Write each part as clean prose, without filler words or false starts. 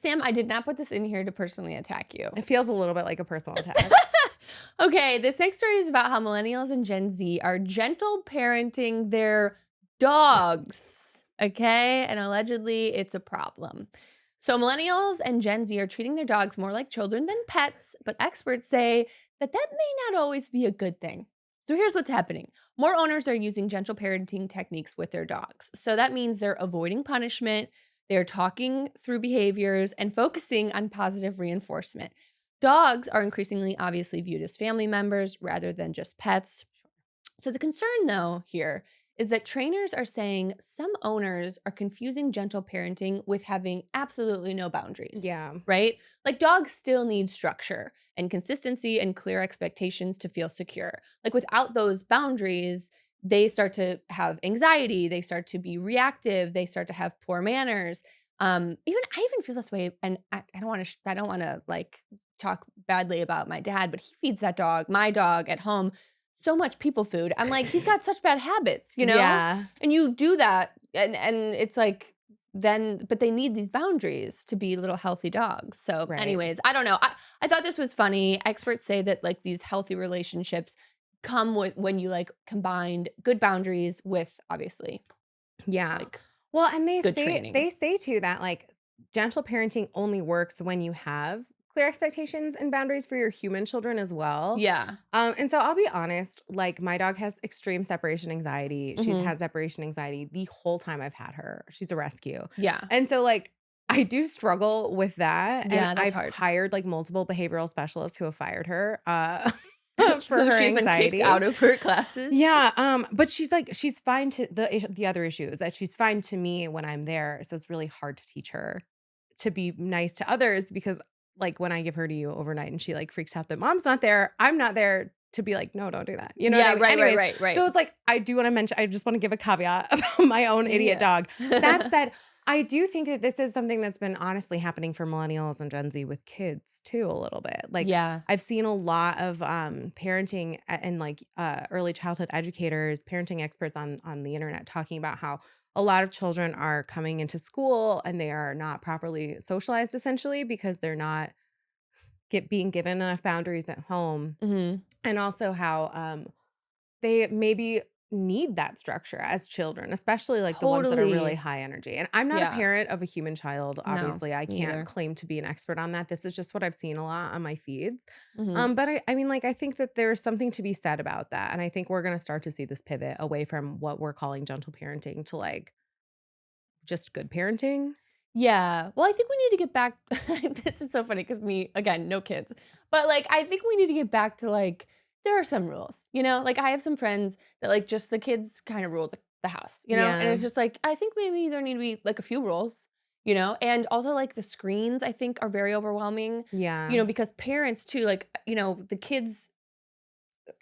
Sam, I did not put this in here to personally attack you. It feels a little bit like a personal attack. Okay, this next story is about how millennials and Gen Z are gentle parenting their dogs, okay? And allegedly it's a problem. So millennials and Gen Z are treating their dogs more like children than pets, but experts say that that may not always be a good thing. So here's what's happening. More owners are using gentle parenting techniques with their dogs. So that means they're avoiding punishment, they're talking through behaviors, and focusing on positive reinforcement. Dogs are increasingly obviously viewed as family members rather than just pets. So the concern, though, here is that trainers are saying some owners are confusing gentle parenting with having absolutely no boundaries. Yeah. Right? Like dogs still need structure and consistency and clear expectations to feel secure. Like without those boundaries, they start to have anxiety, they start to be reactive, they start to have poor manners. I even feel this way, and I don't want to like talk badly about my dad, but he feeds my dog at home, so much people food. I'm like, he's got such bad habits, you know? Yeah. And you do that, and it's like but they need these boundaries to be little healthy dogs. So Right. anyways, I don't know. I thought this was funny. Experts say that like these healthy relationships come with when you like combined good boundaries with obviously Yeah. like Well, and good training. they say too that like gentle parenting only works when you have clear expectations and boundaries for your human children as well. Yeah. And so I'll be honest, like my dog has extreme separation anxiety. She's Mhm. had separation anxiety the whole time I've had her. She's a rescue. Yeah. And so like I do struggle with that. Yeah, And that's I've hard. hired like multiple behavioral specialists who have fired her for Who her she's been anxiety. kicked out of her classes. Yeah, but she's fine to the other issue is that she's fine to me when I'm there. So it's really hard to teach her to be nice to others because like when I give her to you overnight and she like freaks out that mom's not there, I'm not there to be like, no, don't do that. You know Yeah, what I mean? right, Anyways, right. So it's like I do want to mention, I just want to give a caveat about my own idiot dog. That said, I do think that this is something that's been honestly happening for millennials and Gen Z with kids too a little bit. Like Yeah. I've seen a lot of parenting and like early childhood educators, parenting experts on the internet talking about how a lot of children are coming into school and they are not properly socialized essentially because they're not being given enough boundaries at home. Mhm. And also how they maybe need that structure as children, especially like the ones that are really Totally. high energy. And I'm not a Yeah. parent of a human child. No, Obviously, I me can't either. claim to be an expert on that. This is just what I've seen a lot on my feeds. Mhm. But I mean, like, I think that there's something to be said about that. And I think we're going to start to see this pivot away from what we're calling gentle parenting to like just good parenting. Yeah. Well, I think we need to get back. This is so funny because again, no kids. But like, I think we need to get back to like, there are some rules, you know? Like, I have some friends that like just the kids kind of rule the house, you know? And Yeah. it's just like, I think maybe there need to be like a few rules, you know? And also like the screens, I think, are very overwhelming, Yeah. you know, because parents too, like, you know, the kids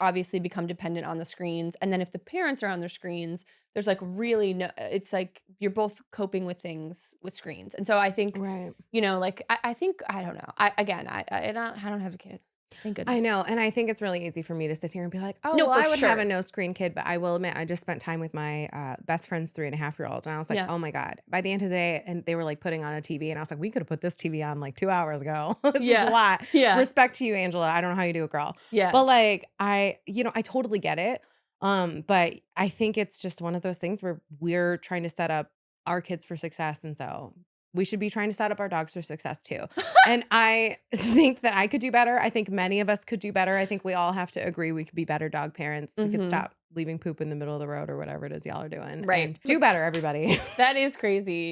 obviously become dependent on the screens. And then if the parents are on their screens, there's like really no, it's like you're both coping with things with screens. And so I think, Right. you know, like I think, I don't know. I don't have a kid. Thank goodness. I know. And I think it's really easy for me to sit here and be like, oh, No, well, for I would have a sure. no screen kid. But I will admit, I just spent time with my best friend's 3.5-year-old. And I was like, Yeah. oh my God. By the end of the day, and they were like putting on a TV. And I was like, we could have put this TV on like 2 hours ago. This is a lot. Yeah. Respect to you, Angela. I don't know how you do it, girl. Yeah. But like, I totally get it. But I think it's just one of those things where we're trying to set up our kids for success. And so we should be trying to set up our dogs for success too. And I think that I could do better. I think many of us could do better. I think we all have to agree we could be better dog parents. We could Mhm. stop leaving poop in the middle of the road or whatever it is y'all are doing. Right. And do better, everybody. That is crazy.